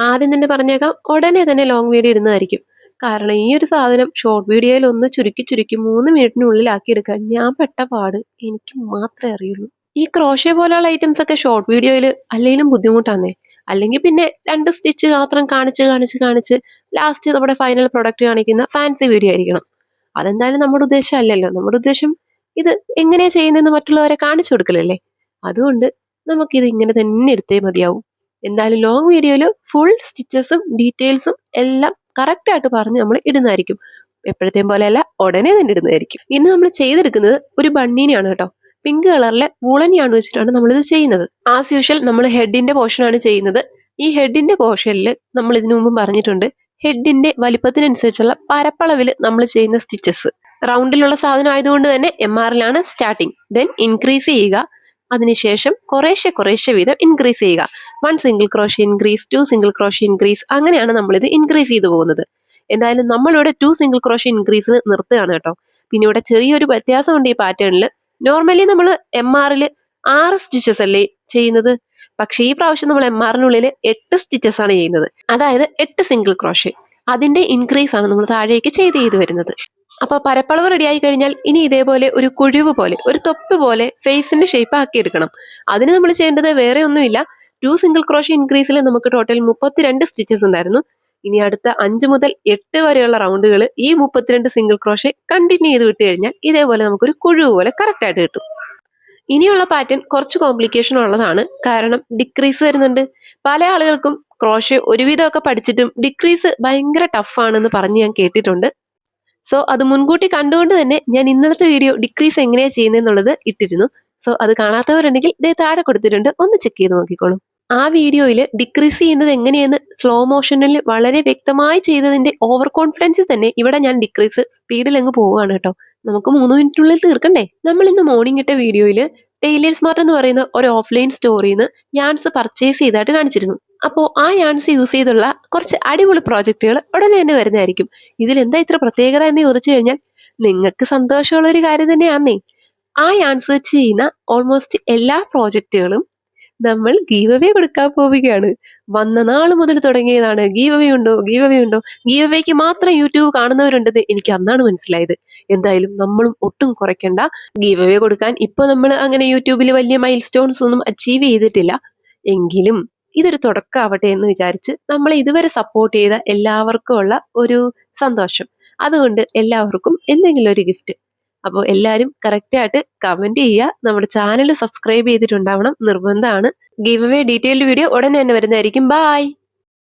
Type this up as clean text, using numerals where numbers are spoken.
ആദ്യം തന്നെ പറഞ്ഞേക്കാം, ഉടനെ തന്നെ ലോങ് വീഡിയോ ഇടുന്നതായിരിക്കും. കാരണം ഈ ഒരു സാധനം ഷോർട്ട് വീഡിയോയിൽ ഒന്ന് ചുരുക്കി 3 മിനിറ്റിനുള്ളിൽ ആക്കിയെടുക്കാൻ ഞാൻ പെട്ട പാട് എനിക്ക് മാത്രമേ അറിയുള്ളൂ. ഈ ക്രോഷ്യ പോലെയുള്ള ഐറ്റംസ് ഒക്കെ ഷോർട്ട് വീഡിയോയിൽ അല്ലെങ്കിലും ബുദ്ധിമുട്ടാന്നേ. അല്ലെങ്കിൽ പിന്നെ 2 സ്റ്റിച്ച് മാത്രം കാണിച്ച് ലാസ്റ്റ് നമ്മുടെ ഫൈനൽ പ്രൊഡക്റ്റ് കാണിക്കുന്ന ഫാൻസി വീഡിയോ ആയിരിക്കണം. അതെന്തായാലും നമ്മുടെ ഉദ്ദേശം അല്ലല്ലോ. നമ്മുടെ ഉദ്ദേശം ഇത് എങ്ങനെയാ ചെയ്യുന്നതെന്ന് മറ്റുള്ളവരെ കാണിച്ചു കൊടുക്കലല്ലേ. അതുകൊണ്ട് നമുക്കിത് ഇങ്ങനെ തന്നെ എടുത്തേ മതിയാവും. എന്തായാലും ലോങ് വീഡിയോയിൽ ഫുൾ സ്റ്റിച്ചസും ഡീറ്റെയിൽസും എല്ലാം കറക്റ്റ് ആയിട്ട് പറഞ്ഞ് നമ്മൾ ഇടുന്നതായിരിക്കും. എപ്പോഴത്തെയും പോലെയല്ല, ഉടനെ തന്നെ ഇടുന്നതായിരിക്കും. ഇന്ന് നമ്മൾ ചെയ്തെടുക്കുന്നത് ഒരു ബണ്ണീനെയാണ് കേട്ടോ. പിങ്ക് കളറിലെ വൂളൻ യാൺ വെച്ചിട്ടാണ് നമ്മളിത് ചെയ്യുന്നത്. ആസ് യൂഷ്വൽ നമ്മൾ ഹെഡിന്റെ പോർഷനാണ് ചെയ്യുന്നത്. ഈ ഹെഡിന്റെ പോർഷനിൽ നമ്മൾ ഇതിനു മുമ്പ് പറഞ്ഞിട്ടുണ്ട്, ഹെഡിന്റെ വലിപ്പത്തിനനുസരിച്ചുള്ള പരപ്പളവിൽ നമ്മൾ ചെയ്യുന്ന സ്റ്റിച്ചസ്. റൗണ്ടിലുള്ള സാധനം ആയതുകൊണ്ട് തന്നെ MR സ്റ്റാർട്ടിങ്, ദെൻ ഇൻക്രീസ് ചെയ്യുക. അതിനുശേഷം കുറേശ്ശെ വീതം ഇൻക്രീസ് ചെയ്യുക. 1 single crochet increase, 2 single crochet increase, അങ്ങനെയാണ് നമ്മളിത് ഇൻക്രീസ് ചെയ്തു പോകുന്നത്. എന്തായാലും നമ്മളിവിടെ 2 സിംഗിൾ ക്രോഷ്യ ഇൻക്രീസിന് നിർത്തുകയാണ് കേട്ടോ. പിന്നെ ഇവിടെ ചെറിയൊരു വ്യത്യാസമുണ്ട് ഈ പാറ്റേണിൽ. നോർമലി നമ്മൾ MR 6 സ്റ്റിച്ചസ് അല്ലേ ചെയ്യുന്നത്, പക്ഷേ ഈ പ്രാവശ്യം നമ്മൾ MR 8 സ്റ്റിച്ചസ് ആണ് ചെയ്യുന്നത്. അതായത് 8 സിംഗിൾ ക്രോഷ്യ. അതിന്റെ ഇൻക്രീസ് ആണ് നമ്മൾ താഴേക്ക് ചെയ്ത് വരുന്നത്. അപ്പൊ പരപ്പളവ് റെഡി ആയി കഴിഞ്ഞാൽ ഇനി ഇതേപോലെ ഒരു കുഴിവ് പോലെ, ഒരു തൊപ്പ് പോലെ ഫേസിന്റെ ഷേപ്പ് ആക്കി എടുക്കണം. അതിന് നമ്മൾ ചെയ്യേണ്ടത് വേറെ ഒന്നുമില്ല. 2 സിംഗിൾ ക്രോഷ്യ ഇൻക്രീസിൽ നമുക്ക് ടോട്ടൽ 32 സ്റ്റിച്ചസ് ഉണ്ടായിരുന്നു. ഇനി അടുത്ത 5 മുതൽ 8 വരെയുള്ള റൗണ്ടുകൾ ഈ 32 സിംഗിൾ ക്രോഷ്യ കണ്ടിന്യൂ ചെയ്ത് വിട്ട് കഴിഞ്ഞാൽ ഇതേപോലെ നമുക്കൊരു കുഴിവ് പോലെ കറക്റ്റ് ആയിട്ട് കിട്ടും. ഇനിയുള്ള പാറ്റേൺ കുറച്ച് കോംപ്ലിക്കേഷൻ ഉള്ളതാണ്. കാരണം ഡിക്രീസ് വരുന്നുണ്ട്. പല ആളുകൾക്കും ക്രോഷ്യ ഒരുവിധമൊക്കെ പഠിച്ചിട്ടും ഡിക്രീസ് ഭയങ്കര ടഫാണെന്ന് പറഞ്ഞ് ഞാൻ കേട്ടിട്ടുണ്ട്. സോ അത് മുൻകൂട്ടി കണ്ടുകൊണ്ട് തന്നെ ഞാൻ ഇന്നലത്തെ വീഡിയോ ഡിക്രീസ് എങ്ങനെയാണ് ചെയ്യുന്നതെന്നുള്ളത് ഇട്ടിരുന്നു. സോ അത് കാണാത്തവരുണ്ടെങ്കിൽ ദേ താഴെ കൊടുത്തിട്ടുണ്ട്, ഒന്ന് ചെക്ക് ചെയ്ത് നോക്കിക്കോളൂ. ആ വീഡിയോയിൽ ഡിക്രീസ് ചെയ്യുന്നത് എങ്ങനെയെന്ന് സ്ലോ മോഷനിൽ വളരെ വ്യക്തമായി ചെയ്തതിന്റെ ഓവർ കോൺഫിഡൻസ് തന്നെ ഇവിടെ ഞാൻ ഡിക്രീസ് സ്പീഡിൽ അങ്ങ് പോവുകയാണ് കേട്ടോ. നമുക്ക് 3 മിനിറ്റിനുള്ളിൽ തീർക്കണ്ടേ. നമ്മൾ ഇന്ന് മോർണിംഗ് ഇട്ട വീഡിയോയിൽ ടൈലർ സ്മാർട്ട് എന്ന് പറയുന്ന ഒരു ഓഫ്ലൈൻ സ്റ്റോറിൽ നിന്ന് യാൺസ് പർച്ചേസ് ചെയ്തായിട്ട് കാണിച്ചിരുന്നു. അപ്പോൾ ആ യാൺസ് യൂസ് ചെയ്തുള്ള കുറച്ച് അടിപൊളി പ്രോജക്റ്റുകൾ ഉടനെ തന്നെ വരുന്നതായിരിക്കും. ഇതിലെന്താ ഇത്ര പ്രത്യേകത എന്ന് ചോദിച്ചു കഴിഞ്ഞാൽ നിങ്ങൾക്ക് സന്തോഷമുള്ള ഒരു കാര്യം തന്നെയാന്നേ. ആ യാൺസ് വെച്ച് ചെയ്യുന്ന ഓൾമോസ്റ്റ് എല്ലാ പ്രോജക്റ്റുകളും നമ്മൾ ഗീവ് അവേ കൊടുക്കാൻ പോവുകയാണ്. വന്ന നാൾ മുതൽ തുടങ്ങിയതാണ്. ഗീവ് അവേ ഉണ്ടോ, ഗീവ് അവേക്ക് മാത്രം യൂട്യൂബ് കാണുന്നവരുണ്ടെന്ന് എനിക്ക് അന്നാണ് മനസ്സിലായത്. എന്തായാലും നമ്മളും ഒട്ടും കുറയ്ക്കണ്ട. ഗീവ് അവേ കൊടുക്കാൻ ഇപ്പൊ നമ്മൾ അങ്ങനെ യൂട്യൂബിൽ വലിയ മൈൽ സ്റ്റോൺസ് ഒന്നും അച്ചീവ് ചെയ്തിട്ടില്ല. എങ്കിലും ഇതൊരു തുടക്കമാവട്ടെ എന്ന് വിചാരിച്ച് നമ്മളെ ഇതുവരെ സപ്പോർട്ട് ചെയ്ത എല്ലാവർക്കും ഉള്ള ഒരു സന്തോഷം. അതുകൊണ്ട് എല്ലാവർക്കും എന്തെങ്കിലും ഒരു ഗിഫ്റ്റ്. അപ്പോൾ എല്ലാവരും കറക്റ്റായിട്ട് കമന്റ് ചെയ്യുക. നമ്മുടെ ചാനൽ സബ്സ്ക്രൈബ് ചെയ്തിട്ടുണ്ടാവണം, നിർബന്ധമാണ്. ഗിവ് അവേ ഡീറ്റെയിൽഡ് വീഡിയോ ഉടനെ തന്നെ വരുന്നതായിരിക്കും. ബൈ.